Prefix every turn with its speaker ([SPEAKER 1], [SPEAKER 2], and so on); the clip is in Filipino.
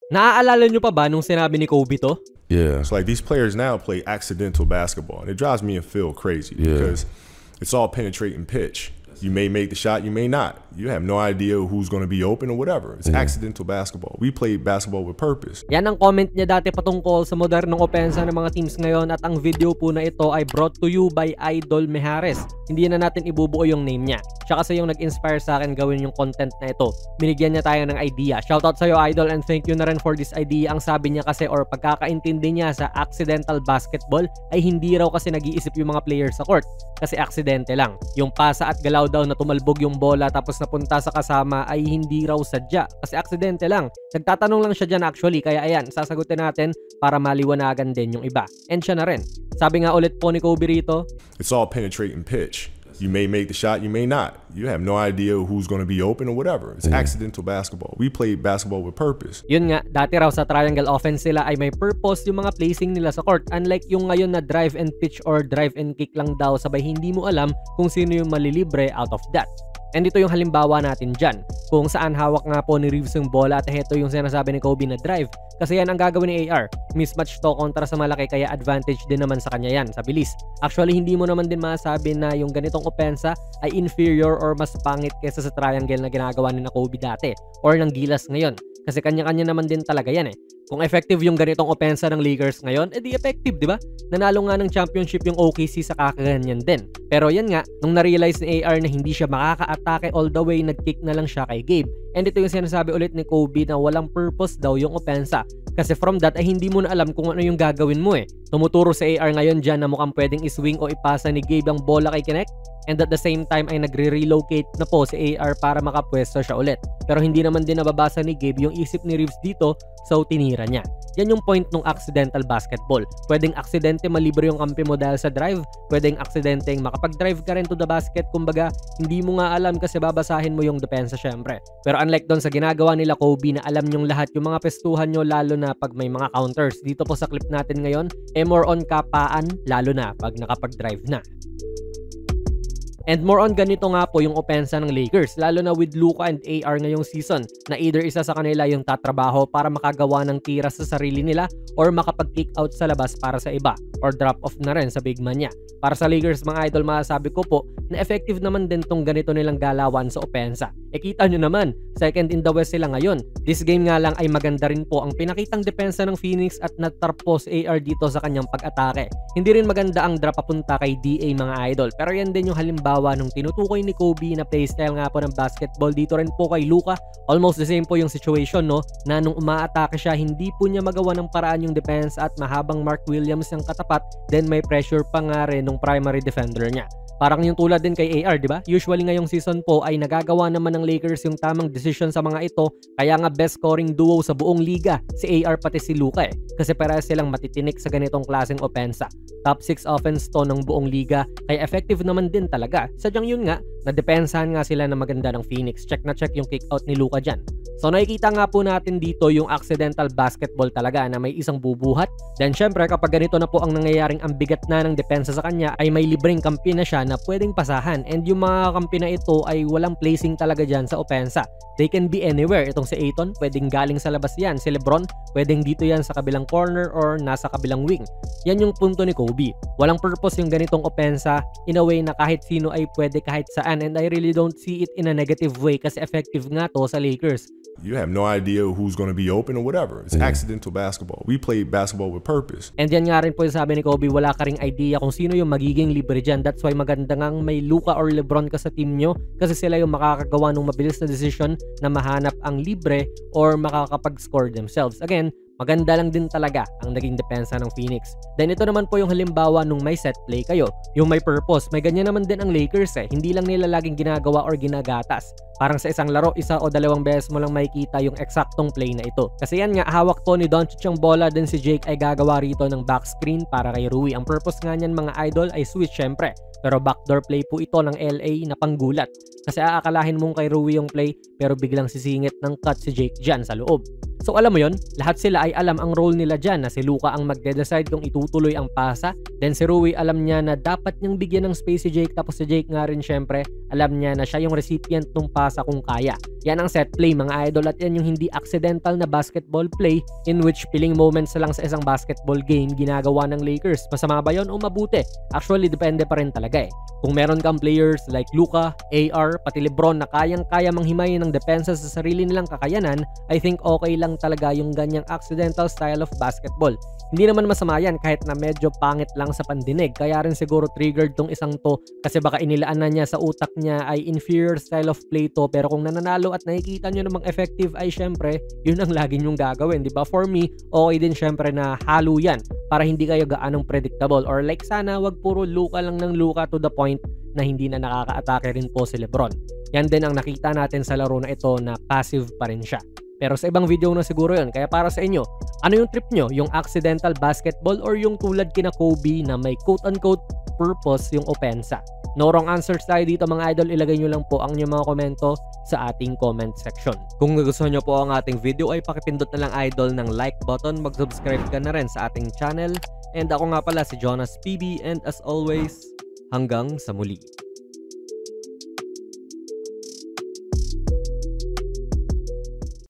[SPEAKER 1] Naaalala nyo pa ba nung sinabi ni Kobe to?
[SPEAKER 2] Yeah.
[SPEAKER 3] It's like these players now play accidental basketball, and it drives me and Phil crazy because it's all penetrating pitch. You may make the shot, you may not. You have no idea who's going to be open or whatever. It's accidental basketball. We play basketball with purpose.
[SPEAKER 1] Yan ang comment niya dati patungkol sa modernong opensa ng mga teams ngayon, at ang video po na ito ay brought to you by Idol Mejares. Hindi na natin ibubuo yung name niya. Siya kasi yung nag-inspire sa akin gawin yung content na ito. Binigyan niya tayo ng idea. Shoutout sa'yo, Idol, and thank you na rin for this idea. Ang sabi niya kasi, or pagkakaintindi niya sa accidental basketball, ay hindi raw kasi nag-iisip yung mga players sa court. Kasi aksidente lang. Yung pasa at galaw daw na tumalbog yung bola tapos napunta sa kasama ay hindi raw sadya. Kasi aksidente lang. Nagtatanong lang siya dyan actually. Kaya ayan, sasagutin natin para maliwanagan din yung iba. And siya na rin. Sabi nga ulit po ni Kobe rito,
[SPEAKER 3] it's all penetrating pitch. You may make the shot, you may not. You have no idea who's going to be open or whatever. It's accidental basketball. We play basketball with purpose.
[SPEAKER 1] Yun nga, dati raw sa triangle offense sila ay may purpose yung mga placing nila sa court. Unlike yung ngayon na drive and pitch or drive and kick lang daw, sabay hindi mo alam kung sino yung malilibre out of that. And ito yung halimbawa natin dyan, kung saan hawak nga po ni Reeves yung bola at ito yung sinasabi ni Kobe na drive. Kasi yan ang gagawin ni AR. Mismatch to kontra sa malaki, kaya advantage din naman sa kanya yan, sa bilis. Actually, hindi mo naman din masabi na yung ganitong opensa ay inferior or mas pangit kesa sa triangle na ginagawa ni na Kobe dati or ng Gilas ngayon. Kasi kanya-kanya naman din talaga yan eh. Kung effective yung ganitong opensa ng Lakers ngayon, edi effective, di ba? Nanalo nga ng championship yung OKC sa kakaganyan din. Pero yan nga, nung na-realize ni AR na hindi siya makaka-atake all the way, nag-kick na lang siya kay Gabe. And ito yung sinasabi ulit ni Kobe na walang purpose daw yung opensa. Kasi from that ay hindi mo na alam kung ano yung gagawin mo eh. Tumuturo sa AR ngayon dyan na mukhang pwedeng iswing o ipasa ni Gabe ang bola kay Kinect. And at the same time ay nagre-relocate na po si AR para makapwesto siya ulit. Pero hindi naman din nababasa ni Gabe yung isip ni Reeves dito, so tinira niya. Yan yung point ng accidental basketball. Pwedeng aksidente malibre yung kampi mo dahil sa drive, pwedeng aksidenteng makapag-drive ka rin to the basket, kumbaga hindi mo nga alam kasi babasahin mo yung depensa syempre. Pero unlike doon sa ginagawa nila Kobe na alam nyong lahat yung mga pestuhan nyo, lalo na pag may mga counters, dito po sa clip natin ngayon, more on kapaan, lalo na pag nakapag-drive na. And more on ganito nga po yung opensa ng Lakers, lalo na with Luka and AR ngayong season, na either isa sa kanila yung tatrabaho para makagawa ng tira sa sarili nila or makapag-kick out sa labas para sa iba or drop off na rin sa big man niya. Para sa Lakers mga idol, masasabi ko po na effective naman din tong ganito nilang galawan sa opensa. E kita nyo naman, second in the West sila ngayon. This game nga lang ay maganda rin po ang pinakitang depensa ng Phoenix at natarpos AR dito sa kanyang pag-atake. Hindi rin maganda ang drop papunta kay DA mga idol, pero yan din yung halimbawa nung tinutukoy ni Kobe na playstyle nga po ng basketball dito rin po kay Luka. Almost the same po yung situation, no, na nung umaatake siya hindi po niya magawa ng paraan yung defense at mahabang Mark Williams ang katapat, then may pressure pa nga rin nung primary defender niya. Parang yung tulad din kay AR, di ba? Usually ngayong season po ay nagagawa naman ng Lakers yung tamang decision sa mga ito, kaya nga best scoring duo sa buong liga si AR pati si Luka eh. Kasi parehas silang matitinik sa ganitong klaseng opensa. Top 6 offense to ng buong liga, kaya effective naman din talaga. Sadyang yun nga, nadepensahan nga sila na maganda ng Phoenix. Check na check yung kick out ni Luka dyan. So nakikita nga po natin dito yung accidental basketball talaga na may isang bubuhat. Then syempre kapag ganito na po ang nangyayaring ang bigat na ng depensa sa kanya ay may libreng kampi na siya na pwedeng pasahan. And yung mga kampi na ito ay walang placing talaga dyan sa opensa. They can be anywhere. Itong si Ayton, pwedeng galing sa labas yan. Si Lebron, pwedeng dito yan sa kabilang corner or nasa kabilang wing. Yan yung punto ni Kobe. Walang purpose yung ganitong opensa in a way na kahit sino ay pwede kahit saan. And I really don't see it in a negative way kasi effective nga to sa Lakers.
[SPEAKER 3] You have no idea who's going to be open or whatever. It's accidental basketball. We play basketball with purpose.
[SPEAKER 1] And yan nga rin po yung sabi ni Kobe, wala ka ring idea kung sino yung magiging libre dyan. That's why maganda ngang may Luka or Lebron ka sa team nyo kasi sila yung makakagawa ng mabilis na decision na mahanap ang libre or makakapag-score themselves. Again, maganda lang din talaga ang naging depensa ng Phoenix. Then ito naman po yung halimbawa nung may set play kayo. Yung may purpose. May ganyan naman din ang Lakers eh. Hindi lang nila laging ginagawa or ginagatas. Parang sa isang laro, isa o dalawang beses mo lang makikita yung eksaktong play na ito. Kasi yan nga, hawak po ni Doncic yung bola, then si Jake ay gagawa rito ng back screen para kay Rui. Ang purpose nga niyan mga idol ay switch syempre. Pero backdoor play po ito ng LA na panggulat. Kasi aakalahin mong kay Rui yung play pero biglang sisingit ng cut si Jake dyan sa loob. So alam mo yon, lahat sila ay alam ang role nila dyan na si Luka ang magde-decide kung itutuloy ang pasa. Then si Rui alam niya na dapat niyang bigyan ng space si Jake, tapos si Jake nga rin syempre alam niya na siya yung recipient ng pasa kung kaya. Yan ang set play mga idol, at yan yung hindi accidental na basketball play in which piling moments lang sa isang basketball game ginagawa ng Lakers. Masama ba yun o mabuti? Actually depende pa rin talaga eh. Kung meron kang players like Luka, AR, pati Lebron na kayang-kaya manghimayin ng depensa sa sarili nilang kakayanan, I think okay lang talaga yung ganyang accidental style of basketball. Hindi naman masama yan kahit na medyo pangit lang sa pandinig. Kaya rin siguro triggered tong isang to kasi baka inilaan na niya sa utak niya ay inferior style of play to, pero kung nananalo at nakikita nyo namang effective ay syempre yun ang lagi nyong gagawin, diba? For me, okay din syempre na halo yan para hindi kayo gaanong predictable, or like sana wag puro Luka lang ng Luka to the point na hindi na nakaka-atake rin po si Lebron. Yan din ang nakita natin sa laro na ito na passive pa rin siya. Pero sa ibang video na siguro yun. Kaya para sa inyo, ano yung trip nyo? Yung accidental basketball or yung tulad kina Kobe na may quote-unquote purpose yung opensa? No wrong answers tayo dito mga idol. Ilagay nyo lang po ang inyong mga komento sa ating comment section. Kung nagustuhan nyo po ang ating video ay pakipindot na lang idol ng like button. Mag-subscribe ka na rin sa ating channel. And ako nga pala si Jonas PB, and as always, hanggang sa muli.